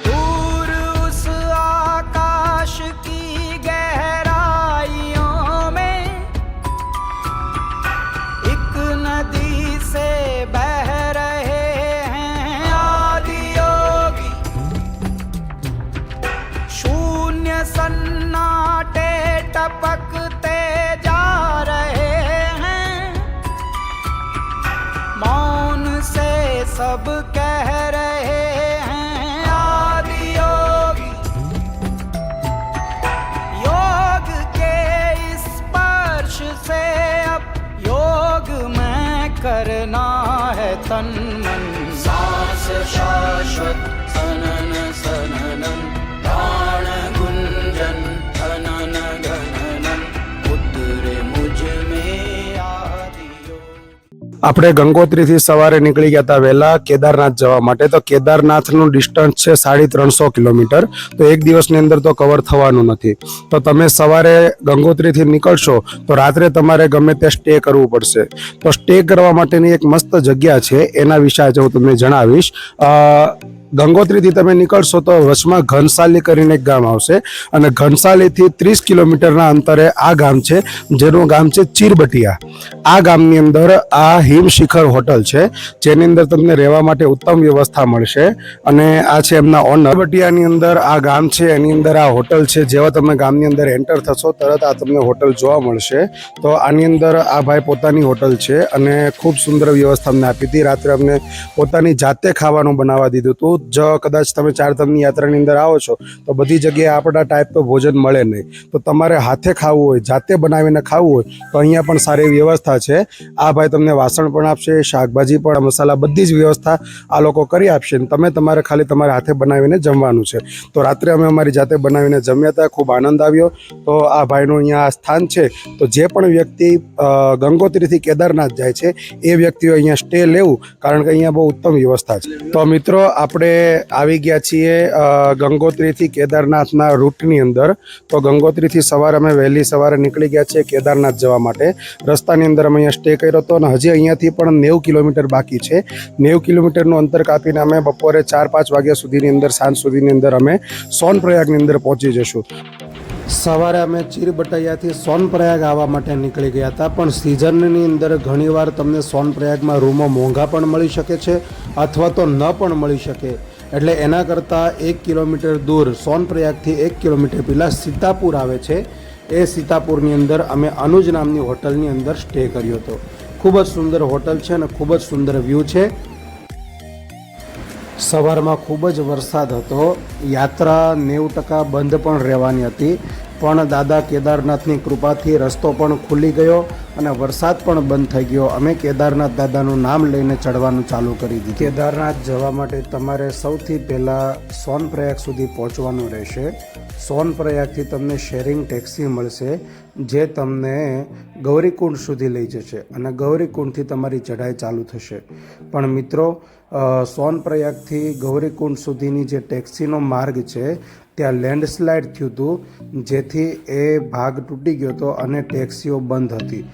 दूर उस आकाश की गहराइयों में एक नदी से बह रहे हैं आदि योगी। शून्य सन्नाटे टपकते जा रहे हैं, मौन से सब कह रहे हैं आदि योगी। योग के इस स्पर्श से अब योग में करना है तन मन। सांस शाश्वत सनन सननम, प्राण गुंजन धनन गणनम, उतरे मुझ में आदि योग। આપણે ગંગોત્રીથી સવારે નીકળી ગયા હતા વહેલા કેદારનાથ જવા માટે। તો કેદારનાથનું ડિસ્ટન્સ છે 350 કિલોમીટર। તો એક દિવસની અંદર તો કવર થવાનું નથી। તો તમે સવારે ગંગોત્રીથી નીકળશો તો રાત્રે તમારે ગમે તે સ્ટે કરવું પડશે। તો સ્ટે કરવા માટેની એક મસ્ત જગ્યા છે, એના વિશે આજે હું તમને જણાવીશ। ગંગોત્રીથી તમે નીકળશો તો વચમાં ઘનસાલી કરીને એક ગામ આવશે, અને ઘનસાલીથી 30 કિલોમીટરના અંતરે આ ગામ છે, જેનું ગામ છે ચીરબટિયા। આ ગામની અંદર આ હિમ શિખર હોટલ છે, જેની અંદર તમને રહેવા માટે ઉત્તમ વ્યવસ્થા મળશે, અને આ છે એમના ઓનર। બટિયાની અંદર આ ગામ છે, એની અંદર આ હોટલ છે। જેવા તમે ગામની અંદર એન્ટર થશો તરત આ તમને હોટલ જોવા મળશે। તો આની અંદર આ ભાઈ પોતાની હોટલ છે, અને ખૂબ સુંદર વ્યવસ્થા અમને આપી હતી। રાત્રે અમને પોતાની જાતે ખાવાનું બનાવવા દીધું હતું। જો કદાચ તમે ચારધામની યાત્રાની અંદર આવો છો તો બધી જગ્યાએ આપણા ટાઈપ તો ભોજન મળે નહીં, તો તમારે હાથે ખાવું હોય, જાતે બનાવીને ખાવું હોય તો અહીંયા પણ સારી વ્યવસ્થા છે। આ ભાઈ તમને વાસણ પણ આપશે, શાકભાજી પણ, મસાલા, બધી જ વ્યવસ્થા આ લોકો કરી આપશે, અને તમે તમારે ખાલી તમારા હાથે બનાવીને જમવાનું છે। તો રાત્રે અમે અમારી જાતે બનાવીને જમ્યા હતા, ખૂબ આનંદ આવ્યો। તો આ ભાઈનું અહીંયા આ સ્થાન છે। તો જે પણ વ્યક્તિ ગંગોત્રીથી કેદારનાથ જાય છે એ વ્યક્તિઓ અહીંયા સ્ટે લેવું, કારણ કે અહીંયા બહુ ઉત્તમ વ્યવસ્થા છે। તો મિત્રો આપણે આવી ગયા છીએ ગંગોત્રીથી કેદારનાથના રૂટની અંદર। તો ગંગોત્રીથી સવારે અમે વહેલી સવારે નીકળી ગયા છીએ કેદારનાથ જવા માટે। રસ્તાની અંદર અમે અહીંયા સ્ટે કર્યો હતો, અને હજી અહીંયાથી પણ 90 કિલોમીટર બાકી છે। 90 કિલોમીટરનું અંતર કાપીને અમે બપોરે 4-5 વાગ્યા સુધીની અંદર, સાંજ સુધીની અંદર અમે સોનપ્રયાગની અંદર પહોંચી જશું। સવારે અમે ચીરબટિયાથી સોનપ્રયાગ આવવા માટે નીકળી ગયા હતા, પણ સિઝનની અંદર ઘણીવાર તમને સોનપ્રયાગમાં રૂમો મોંઘા પણ મળી શકે છે, અથવા તો ન પણ મળી શકે। એટલે એના કરતાં 1 કિલોમીટર દૂર સોનપ્રયાગથી 1 કિલોમીટર પહેલાં સીતાપુર આવે છે, એ સીતાપુરની અંદર અમે અનુજ નામની હોટલની અંદર સ્ટે કર્યો હતો। ખૂબ જ સુંદર હોટલ છે અને ખૂબ જ સુંદર વ્યૂ છે। સવારમાં ખૂબ જ વરસાદ હતો, યાત્રા 90% બંધ પણ રહેવાની હતી, પણ દાદા કેદારનાથની કૃપાથી રસ્તો પણ ખુલી ગયો અને વરસાદ પણ બંધ થઈ ગયો। અમે કેદારનાથ દાદાનું નામ લઈને ચડવાનું ચાલુ કરી દીધું। કેદારનાથ જવા માટે તમારે સૌથી પહેલાં સોનપ્રયાગ સુધી પહોંચવાનું રહેશે। સોનપ્રયાગથી તમને શેરિંગ ટેક્સી મળશે, જે તમને ગૌરીકુંડ સુધી લઈ જશે, અને ગૌરીકુંડથી તમારી ચઢાઈ ચાલુ થશે। પણ મિત્રો, સોનપ્રયાગથી ગૌરીકુંડ સુધીની જે ટેક્સીનો માર્ગ છે ત્યાં લેન્ડસ્લાઇડ થયું હતું, જેથી એ ભાગ તૂટી ગયો હતો અને ટેક્સીઓ બંધ હતી।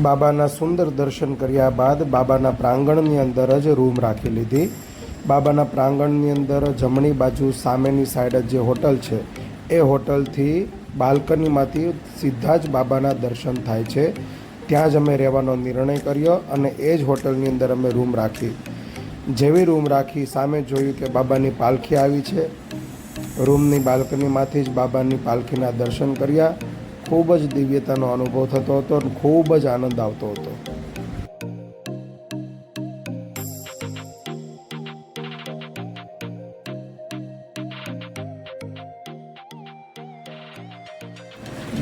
બાબાના સુંદર દર્શન કર્યા બાદ બાબાના પ્રાંગણની અંદર જ રૂમ રાખી લીધી. બાબાના પ્રાંગણની અંદર જમણી બાજુ સામેની સાઈડ જે હોટલ છે એ હોટલથી બાલ્કનીમાંથી સીધા જ બાબાના દર્શન થાય છે. ત્યાં જ અમે રહેવાનો નિર્ણય કર્યો અને એ જ હોટલની અંદર અમે રૂમ રાખી. જેવી રૂમ રાખી સામે જોયું કે બાબાની પાલખી આવી છે. રૂમની બાલ્કનીમાંથી જ બાબાની પાલખીના દર્શન કર્યા. ખૂબ જ દિવ્યતાનો અનુભવ થતો હતો અને ખૂબ જ આનંદ આવતો હતો.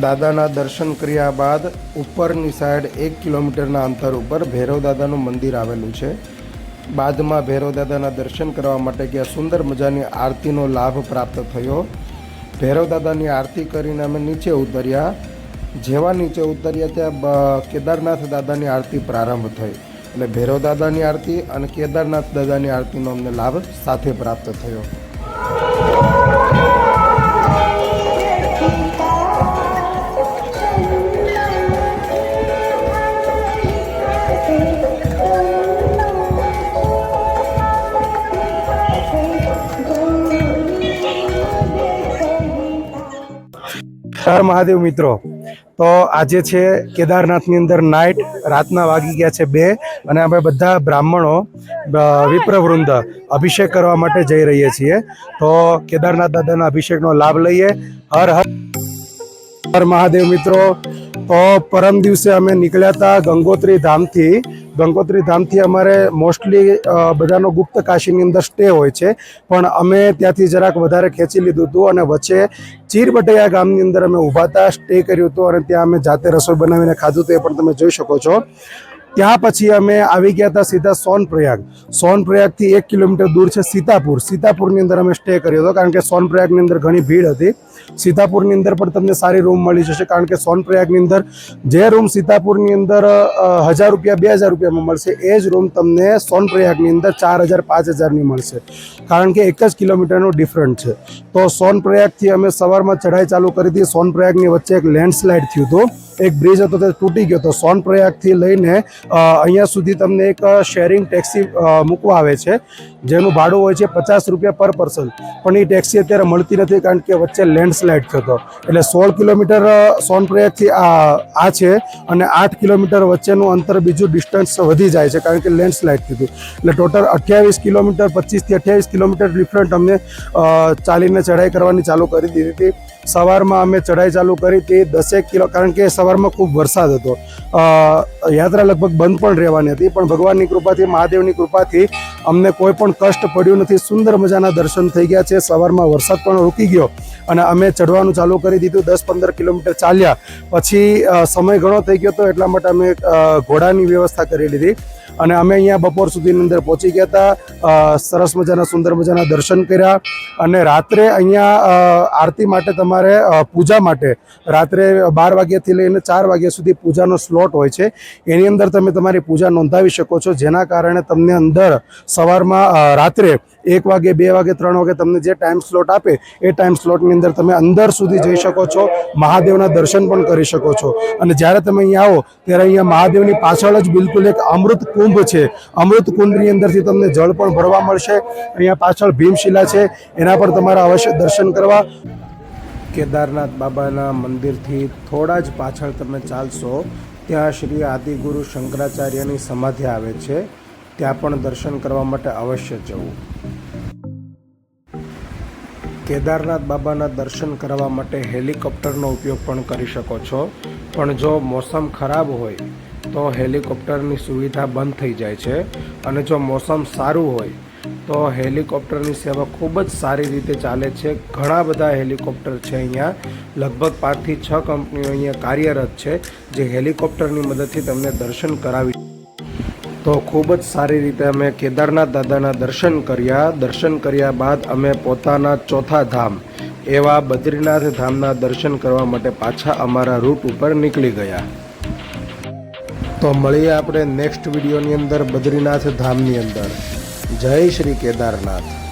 દાદાના દર્શન કર્યા બાદ ઉપરની સાઈડ 1 કિલોમીટરના અંતર ઉપર ભૈરવ દાદાનું મંદિર આવેલું છે. બાદમાં ભૈરવ દાદાના દર્શન કરવા માટે ગયા. સુંદર મજાની આરતીનો લાભ પ્રાપ્ત થયો. ભૈરવ દાદાની આરતી કરીને અમે નીચે ઉતર્યા. જેવા નીચે ઉતર્યા ત્યાં કેદારનાથ દાદાની આરતી પ્રારંભ થઈ. એટલે ભૈરવ દાદાની આરતી અને કેદારનાથ દાદાની આરતીનો અમને લાભ સાથે પ્રાપ્ત થયો. હર મહાદેવ મિત્રો, તો આજે છે કેદારનાથની અંદર નાઇટ. રાતના વાગી ગયા છે 2 અને અમે બધા બ્રાહ્મણો વિપ્રવૃંદ અભિષેક કરવા માટે જઈ રહીએ છીએ. તો કેદારનાથ દાદાના અભિષેકનો લાભ લઈએ. હર હર હર મહાદેવ મિત્રો, તો પરમ દિવસે અમે નીકળ્યા હતા ગંગોત્રી ધામથી. ગંગોત્રી ધામથી અમારે મોસ્ટલી બધાનો ગુપ્ત કાશીની અંદર સ્ટે હોય છે, પણ અમે ત્યાંથી જરાક વધારે ખેંચી લીધું હતું અને વચ્ચે ચીરબટૈયા ગામની અંદર અમે ઊભા હતા, સ્ટે કર્યું હતું અને ત્યાં અમે જાતે રસોઈ બનાવીને ખાધું હતું. એ પણ તમે જોઈ શકો છો. ત્યાં પછી અમે આવી ગયા હતા સીધા સોનપ્રયાગ. સોનપ્રયાગથી 1 કિલોમીટર દૂર છે સીતાપુર. સીતાપુરની અંદર અમે સ્ટે કર્યો હતો, કારણ કે સોનપ્રયાગની અંદર ઘણી ભીડ હતી. સીતાપુરની અંદર પણ તમને સારી રૂમ મળી જશે, કારણ કે સોનપ્રયાગની અંદર જે રૂમ સીતાપુરની અંદર 1000 રૂપિયા 2000 રૂપિયામાં મળશે, એ જ રૂમ તમને સોનપ્રયાગની અંદર 4000 5000ની મળશે, કારણ કે 1 જ કિલોમીટરનું ડિફરન્ટ છે. તો સોનપ્રયાગથી અમે સવારમાં ચઢાઈ ચાલુ કરી હતી. સોનપ્રયાગની વચ્ચે એક લેન્ડસ્લાઇડ થયું હતું, એક બ્રિજ હતો તે તૂટી ગયો હતો. સોનપ્રયાગથી લઈને અહીંયા સુધી તમને એક શેરિંગ ટેક્સી મૂકવા આવે છે, જેનું ભાડું હોય છે 50 રૂપિયા પર પર્સન. પણ એ ટેક્સી અત્યારે મળતી નથી, કારણ કે વચ્ચે લેન્ડસ્લાઇડ થયો હતો. એટલે 16 કિલોમીટર સોનપ્રયાગથી આ છે અને 8 કિલોમીટર વચ્ચેનું અંતર બીજું ડિસ્ટન્સ વધી જાય છે, કારણ કે લેન્ડસ્લાઇડ થયું હતું. એટલે ટોટલ 28 કિલોમીટર 25 થી 28 કિલોમીટર ડિફરન્ટ અમને ચાલીને ચઢાઈ કરવાની ચાલુ કરી દીધી હતી. સવારમાં અમે ચઢાઈ ચાલુ કરી હતી 10 કિલો, કારણ કે સવારમાં ખૂબ વરસાદ હતો. યાત્રા લગભગ બંધ પણ રહેવાની હતી, પણ ભગવાનની કૃપાથી, મહાદેવની કૃપાથી અમને કોઈ પણ કષ્ટ પડ્યું નથી. સુંદર મજાના દર્શન થઈ ગયા છે. સવારમાં વરસાદ પણ રૂકી ગયો અને અમે ચઢવાનું ચાલુ કરી દીધું. 10-15 કિલોમીટર ચાલ્યા પછી સમય ઘણો થઈ ગયો હતો, એટલા માટે અમે ઘોડાની વ્યવસ્થા કરી લીધી અને અમે અહીંયા બપોર સુધીની અંદર પહોંચી ગયા હતા. સરસ મજાના સુંદર મજાના દર્શન કર્યા અને રાત્રે અહીંયા આરતી માટે તમારે પૂજા માટે રાત્રે 12 વાગ્યાથી લઈને 4 વાગ્યા સુધી પૂજાનો સ્લોટ હોય છે. એની અંદર તમે તમારી પૂજા નોંધાવી શકો છો, જેના કારણે તમને અંદર સવારમાં રાત્રે 1 વાગે 2 વાગે 3 વાગે તમને જે ટાઈમ સ્લોટ આપે એ ટાઈમ સ્લોટની અંદર તમે અંદર સુધી જઈ શકો છો, મહાદેવના દર્શન પણ કરી શકો છો. અને જ્યારે તમે અહીંયા આવો ત્યારે અહીંયા મહાદેવની પાછળ જ બિલકુલ એક અમૃત કુંભ છે. અમૃત કુંડની અંદરથી તમને જળ પણ ભરવા મળશે. અહીંયા પાછળ ભીમશિલા છે, એના પર તમારે અવશ્ય દર્શન કરવા. કેદારનાથ બાબાના મંદિરથી થોડા જ પાછળ તમે ચાલશો ત્યાં શ્રી આદિગુરુ શંકરાચાર્યની સમાધિ આવે છે. ત્યાં પણ દર્શન કરવા માટે અવશ્ય જવું. કેદારનાથ બાબાના દર્શન કરવા માટે હેલિકોપ્ટરનો ઉપયોગ પણ કરી શકો છો, પણ જો મોસમ ખરાબ હોય તો હેલિકોપ્ટરની સુવિધા બંધ થઈ જાય છે. અને જો મોસમ સારું હોય તો હેલિકોપ્ટરની સેવા ખૂબ જ સારી રીતે ચાલે છે. ઘણા બધા હેલિકોપ્ટર છે અહીંયા, લગભગ 5 થી 6 કંપનીઓ અહીંયા કાર્યરત છે, જે હેલિકોપ્ટરની મદદથી તમને દર્શન કરાવી. તો ખૂબ જ સારી રીતે અમે કેદારનાથ દાદાના દર્શન કર્યા. દર્શન કર્યા બાદ અમે પોતાના ચોથા ધામ એવા બદ્રીનાથ ધામના દર્શન કરવા માટે પાછા અમારા રૂટ ઉપર નીકળી ગયા. તો મળીએ આપણે નેક્સ્ટ વિડીયોની અંદર બદ્રીનાથ ધામની અંદર. જય શ્રી કેદારનાથ.